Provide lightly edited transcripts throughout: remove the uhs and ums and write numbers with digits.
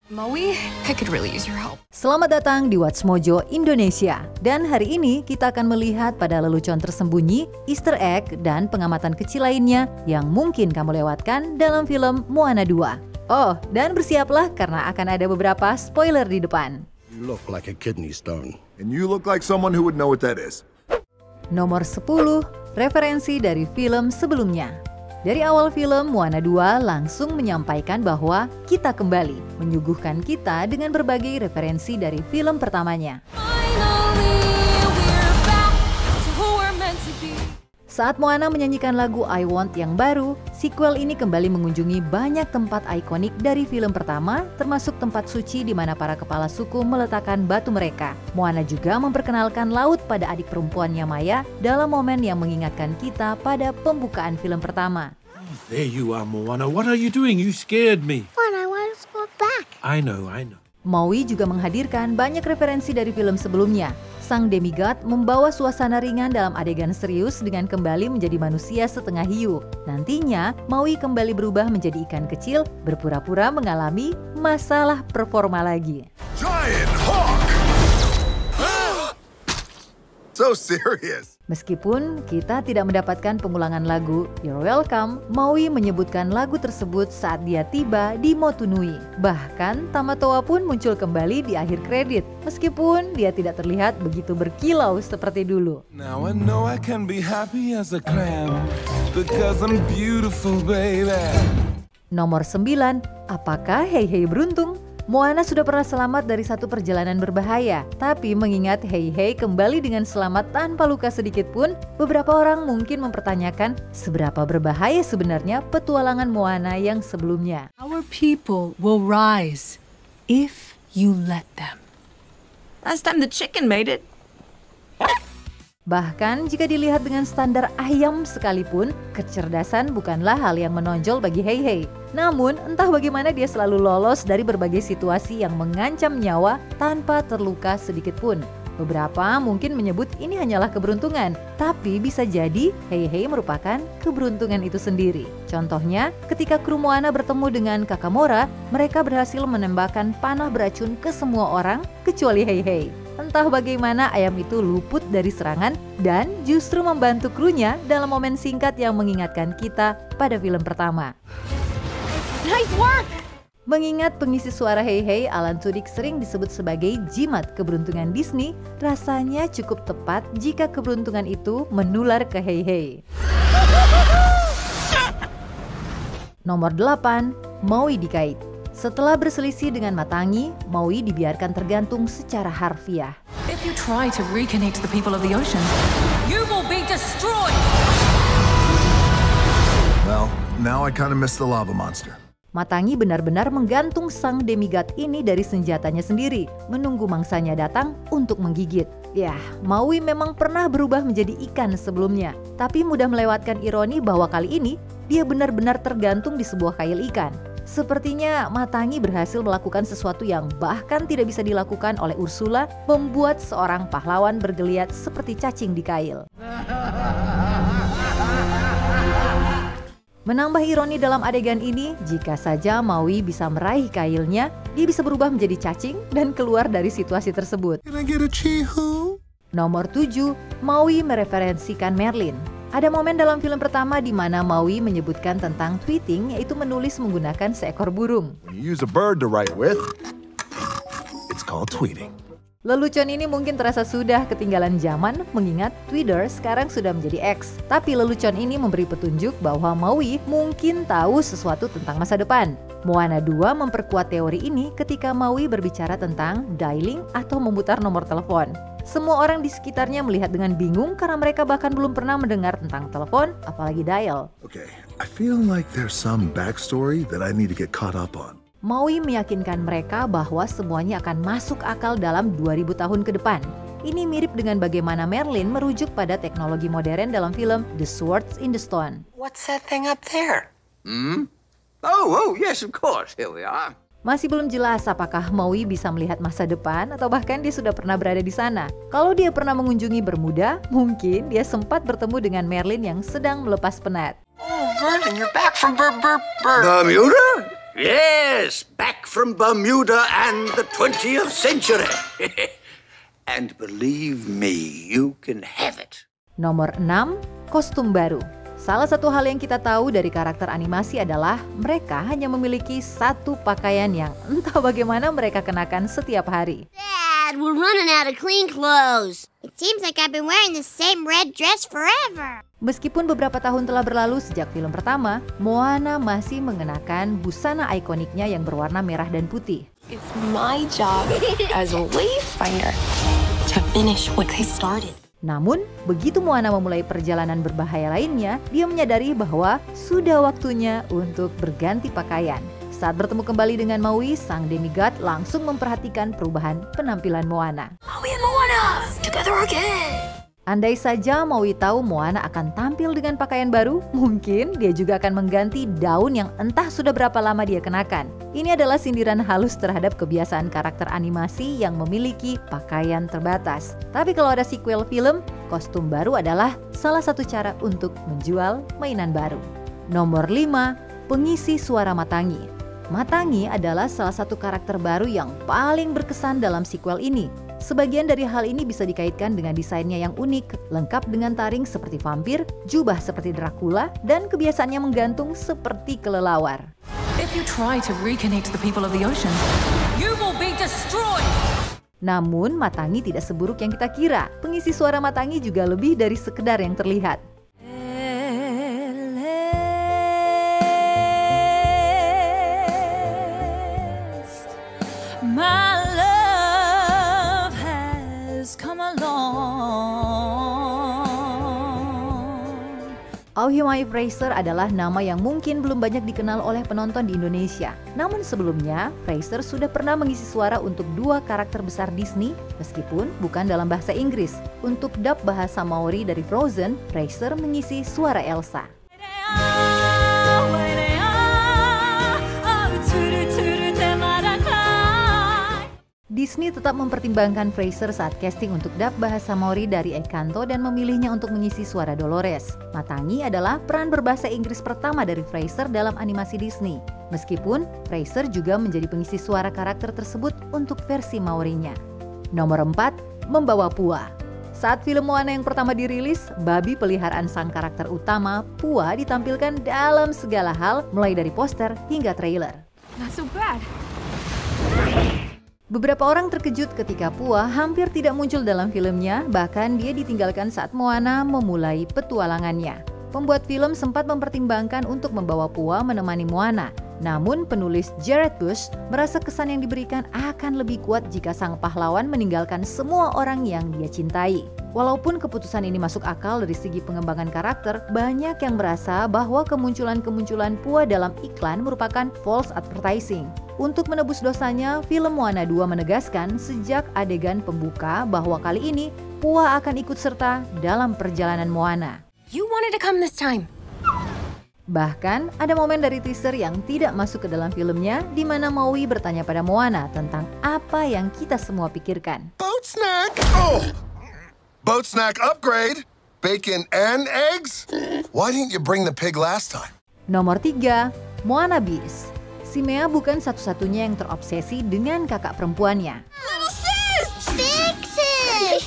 Maui, I could really use your help. Selamat datang di Watch Mojo Indonesia. Dan hari ini kita akan melihat pada lelucon tersembunyi, Easter egg, dan pengamatan kecil lainnya yang mungkin kamu lewatkan dalam film Moana 2. Oh, dan bersiaplah karena akan ada beberapa spoiler di depan. You look like a kidney stone. And you look like someone who would know what that is. Nomor 10, referensi dari film sebelumnya. Dari awal film, Moana 2 langsung menyampaikan bahwa kita kembali, menyuguhkan kita dengan berbagai referensi dari film pertamanya. Saat Moana menyanyikan lagu I Want yang baru, sequel ini kembali mengunjungi banyak tempat ikonik dari film pertama, termasuk tempat suci di mana para kepala suku meletakkan batu mereka. Moana juga memperkenalkan laut pada adik perempuannya Maya dalam momen yang mengingatkan kita pada pembukaan film pertama. There you are, Moana. What are you doing? You scared me. What? I want to go back. I know. Maui juga menghadirkan banyak referensi dari film sebelumnya. Sang demigod membawa suasana ringan dalam adegan serius dengan kembali menjadi manusia setengah hiu. Nantinya, Maui kembali berubah menjadi ikan kecil, berpura-pura mengalami masalah performa lagi. Giant hawk! So serious. Meskipun kita tidak mendapatkan pengulangan lagu You're Welcome, Maui menyebutkan lagu tersebut saat dia tiba di Motunui. Bahkan Tamatoa pun muncul kembali di akhir kredit, meskipun dia tidak terlihat begitu berkilau seperti dulu. Now I know I can be happy as a clam because I'm beautiful, baby. Nomor 9, apakah Hei Hei beruntung? Moana sudah pernah selamat dari satu perjalanan berbahaya, tapi mengingat Hei Hei kembali dengan selamat tanpa luka sedikit pun, beberapa orang mungkin mempertanyakan seberapa berbahaya sebenarnya petualangan Moana yang sebelumnya. Our people will rise if you let them. Last time the chicken made it. Bahkan jika dilihat dengan standar ayam sekalipun, kecerdasan bukanlah hal yang menonjol bagi Hei Hei. Namun, entah bagaimana dia selalu lolos dari berbagai situasi yang mengancam nyawa tanpa terluka sedikit pun. Beberapa mungkin menyebut ini hanyalah keberuntungan, tapi bisa jadi Hei Hei merupakan keberuntungan itu sendiri. Contohnya, ketika kru Moana bertemu dengan Kakamora, mereka berhasil menembakkan panah beracun ke semua orang kecuali Hei Hei. Entah bagaimana ayam itu luput dari serangan dan justru membantu krunya dalam momen singkat yang mengingatkan kita pada film pertama. Nice work! Mengingat pengisi suara Hei Hei, Alan Tudyk sering disebut sebagai jimat keberuntungan Disney, rasanya cukup tepat jika keberuntungan itu menular ke Hei Hei. Nomor 8, Maui dikait. Setelah berselisih dengan Matangi, Maui dibiarkan tergantung secara harfiah. If you try to reconnect the people of the ocean, you will be destroyed. Well, now I kind of miss the lava monster. Matangi benar-benar menggantung sang demigod ini dari senjatanya sendiri, menunggu mangsanya datang untuk menggigit. Ya, Maui memang pernah berubah menjadi ikan sebelumnya, tapi mudah melewatkan ironi bahwa kali ini dia benar-benar tergantung di sebuah kail ikan. Sepertinya Matangi berhasil melakukan sesuatu yang bahkan tidak bisa dilakukan oleh Ursula, membuat seorang pahlawan bergeliat seperti cacing di kail. Menambah ironi dalam adegan ini, jika saja Maui bisa meraih kailnya, dia bisa berubah menjadi cacing dan keluar dari situasi tersebut. Can I get a chee-hoo? Nomor 7, Maui mereferensikan Merlin. Ada momen dalam film pertama di mana Maui menyebutkan tentang tweeting, yaitu menulis menggunakan seekor burung. When you use a bird to write with, it's called tweeting. Lelucon ini mungkin terasa sudah ketinggalan zaman, mengingat Twitter sekarang sudah menjadi X. Tapi lelucon ini memberi petunjuk bahwa Maui mungkin tahu sesuatu tentang masa depan. Moana 2 memperkuat teori ini ketika Maui berbicara tentang dialing atau memutar nomor telepon. Semua orang di sekitarnya melihat dengan bingung karena mereka bahkan belum pernah mendengar tentang telepon, apalagi dial. Okay, I feel like there's some backstory that I need to get caught up on. Maui meyakinkan mereka bahwa semuanya akan masuk akal dalam 2000 tahun ke depan. Ini mirip dengan bagaimana Merlin merujuk pada teknologi modern dalam film The Swords in the Stone. What's that thing up there? Oh, yes, of course. Here we are. Masih belum jelas apakah Maui bisa melihat masa depan atau bahkan dia sudah pernah berada di sana. Kalau dia pernah mengunjungi Bermuda, mungkin dia sempat bertemu dengan Merlin yang sedang melepas penat. Oh, Merlin, you're back from Bermuda? Yes, back from Bermuda and the 20th century. And believe me, you can have it. Nomor 6, kostum baru. Salah satu hal yang kita tahu dari karakter animasi adalah mereka hanya memiliki satu pakaian yang entah bagaimana mereka kenakan setiap hari. Dad, we're running out of clean clothes. It seems like I've been wearing the same red dress forever. Meskipun beberapa tahun telah berlalu sejak film pertama, Moana masih mengenakan busana ikoniknya yang berwarna merah dan putih. It's my job as a wayfinder to finish what they started. Namun, begitu Moana memulai perjalanan berbahaya lainnya, dia menyadari bahwa sudah waktunya untuk berganti pakaian. Saat bertemu kembali dengan Maui, sang demigod langsung memperhatikan perubahan penampilan Moana. Maui and Moana together again. Andai saja Maui tahu Moana akan tampil dengan pakaian baru, mungkin dia juga akan mengganti daun yang entah sudah berapa lama dia kenakan. Ini adalah sindiran halus terhadap kebiasaan karakter animasi yang memiliki pakaian terbatas. Tapi kalau ada sequel film, kostum baru adalah salah satu cara untuk menjual mainan baru. Nomor 5, pengisi suara Matangi. Matangi adalah salah satu karakter baru yang paling berkesan dalam sequel ini. Sebagian dari hal ini bisa dikaitkan dengan desainnya yang unik, lengkap dengan taring seperti vampir, jubah seperti Dracula, dan kebiasaannya menggantung seperti kelelawar. If you try to reconnect the people of the ocean, you will be destroyed. Namun, Matangi tidak seburuk yang kita kira. Pengisi suara Matangi juga lebih dari sekedar yang terlihat. Auhumai Fraser adalah nama yang mungkin belum banyak dikenal oleh penonton di Indonesia. Namun sebelumnya, Fraser sudah pernah mengisi suara untuk 2 karakter besar Disney, meskipun bukan dalam bahasa Inggris. Untuk dub bahasa Maori dari Frozen, Fraser mengisi suara Elsa. Disney tetap mempertimbangkan Fraser saat casting untuk dub bahasa Maori dari Encanto dan memilihnya untuk mengisi suara Dolores. Matangi adalah peran berbahasa Inggris pertama dari Fraser dalam animasi Disney. Meskipun Fraser juga menjadi pengisi suara karakter tersebut untuk versi Maorinya. Nomor 4, membawa Pua. Saat film Moana yang pertama dirilis, babi peliharaan sang karakter utama, Pua, ditampilkan dalam segala hal, mulai dari poster hingga trailer. Not so bad. Beberapa orang terkejut ketika Pua hampir tidak muncul dalam filmnya, bahkan dia ditinggalkan saat Moana memulai petualangannya. Pembuat film sempat mempertimbangkan untuk membawa Pua menemani Moana. Namun penulis Jared Bush merasa kesan yang diberikan akan lebih kuat jika sang pahlawan meninggalkan semua orang yang dia cintai. Walaupun keputusan ini masuk akal dari segi pengembangan karakter, banyak yang merasa bahwa kemunculan-kemunculan Pua dalam iklan merupakan false advertising. Untuk menebus dosanya, film Moana 2 menegaskan sejak adegan pembuka bahwa kali ini Pua akan ikut serta dalam perjalanan Moana. You wanted to come this time. Bahkan ada momen dari teaser yang tidak masuk ke dalam filmnya di mana Maui bertanya pada Moana tentang apa yang kita semua pikirkan. Boat snack! Oh! Boat snack upgrade! Bacon and eggs? Why didn't you bring the pig last time? Nomor 3, Moana Beast. Si Mea bukan satu-satunya yang terobsesi dengan kakak perempuannya. Little sis! Big sis!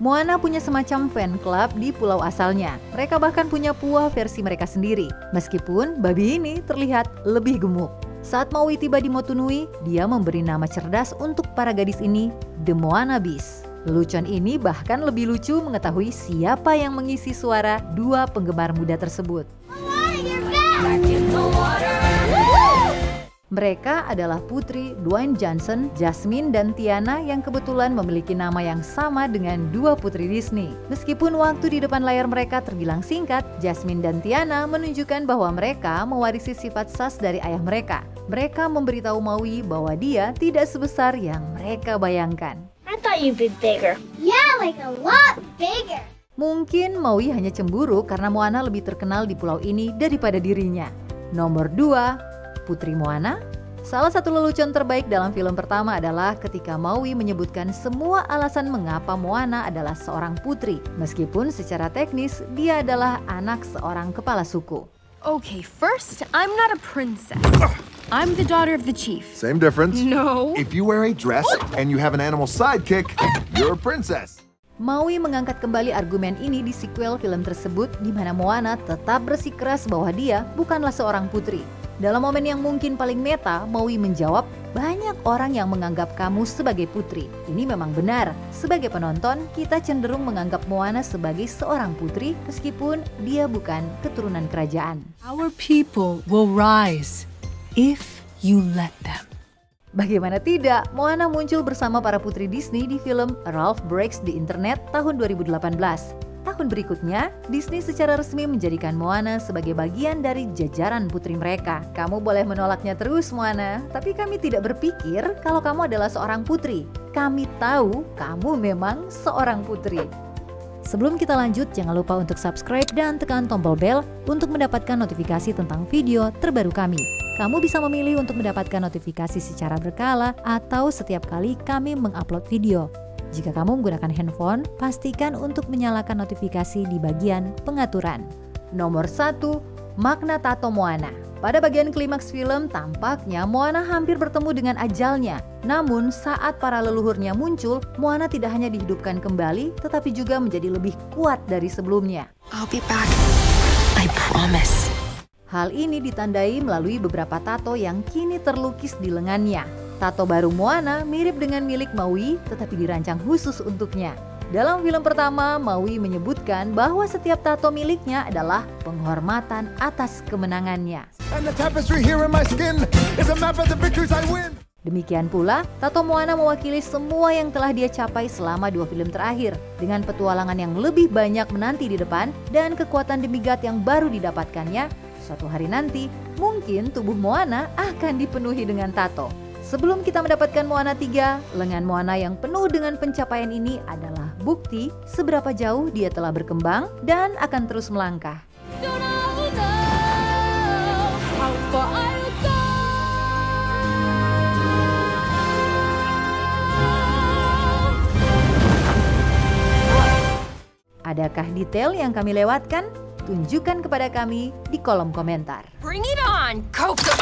Moana punya semacam fan club di pulau asalnya. Mereka bahkan punya Pua versi mereka sendiri. Meskipun babi ini terlihat lebih gemuk. Saat Maui tiba di Motunui, dia memberi nama cerdas untuk para gadis ini, The Moana Beast. Lelucon ini bahkan lebih lucu mengetahui siapa yang mengisi suara 2 penggemar muda tersebut. Mereka adalah putri Dwayne Johnson, Jasmine, dan Tiana yang kebetulan memiliki nama yang sama dengan 2 putri Disney. Meskipun waktu di depan layar mereka terbilang singkat, Jasmine dan Tiana menunjukkan bahwa mereka mewarisi sifat sas dari ayah mereka. Mereka memberitahu Maui bahwa dia tidak sebesar yang mereka bayangkan. I thought you'd be bigger. Yeah, like a lot bigger. Mungkin Maui hanya cemburu karena Moana lebih terkenal di pulau ini daripada dirinya. Nomor 2, Putri Moana. Salah satu lelucon terbaik dalam film pertama adalah ketika Maui menyebutkan semua alasan mengapa Moana adalah seorang putri, meskipun secara teknis dia adalah anak seorang kepala suku. Okay, first, I'm not a princess. I'm the daughter of the chief. Same difference. No. If you wear a dress and you have an animal sidekick, you're a princess. Maui mengangkat kembali argumen ini di sequel film tersebut di mana Moana tetap bersikeras bahwa dia bukanlah seorang putri. Dalam momen yang mungkin paling meta, Maui menjawab, banyak orang yang menganggap kamu sebagai putri. Ini memang benar. Sebagai penonton, kita cenderung menganggap Moana sebagai seorang putri meskipun dia bukan keturunan kerajaan. Our people will rise if you let them. Bagaimana tidak, Moana muncul bersama para putri Disney di film Ralph Breaks the Internet tahun 2018. Tahun berikutnya, Disney secara resmi menjadikan Moana sebagai bagian dari jajaran putri mereka. Kamu boleh menolaknya terus, Moana, tapi kami tidak berpikir kalau kamu adalah seorang putri. Kami tahu kamu memang seorang putri. Sebelum kita lanjut, jangan lupa untuk subscribe dan tekan tombol bel untuk mendapatkan notifikasi tentang video terbaru kami. Kamu bisa memilih untuk mendapatkan notifikasi secara berkala atau setiap kali kami mengupload video. Jika kamu menggunakan handphone, pastikan untuk menyalakan notifikasi di bagian pengaturan. Nomor 1, makna tato Moana. Pada bagian klimaks film, tampaknya Moana hampir bertemu dengan ajalnya. Namun, saat para leluhurnya muncul, Moana tidak hanya dihidupkan kembali, tetapi juga menjadi lebih kuat dari sebelumnya. I'll be back. I promise. Hal ini ditandai melalui beberapa tato yang kini terlukis di lengannya. Tato baru Moana mirip dengan milik Maui, tetapi dirancang khusus untuknya. Dalam film pertama, Maui menyebutkan bahwa setiap tato miliknya adalah penghormatan atas kemenangannya. And the tapestry here in my skin is a map of the victories I win. Demikian pula, tato Moana mewakili semua yang telah dia capai selama 2 film terakhir. Dengan petualangan yang lebih banyak menanti di depan dan kekuatan demigod yang baru didapatkannya, suatu hari nanti mungkin tubuh Moana akan dipenuhi dengan tato. Sebelum kita mendapatkan Moana 3, lengan Moana yang penuh dengan pencapaian ini adalah bukti seberapa jauh dia telah berkembang dan akan terus melangkah. Adakah detail yang kami lewatkan? Tunjukkan kepada kami di kolom komentar. Bring it on, Coco!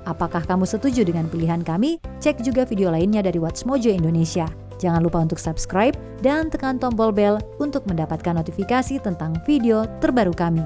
Apakah kamu setuju dengan pilihan kami? Cek juga video lainnya dari Watch Mojo Indonesia. Jangan lupa untuk subscribe dan tekan tombol bel untuk mendapatkan notifikasi tentang video terbaru kami.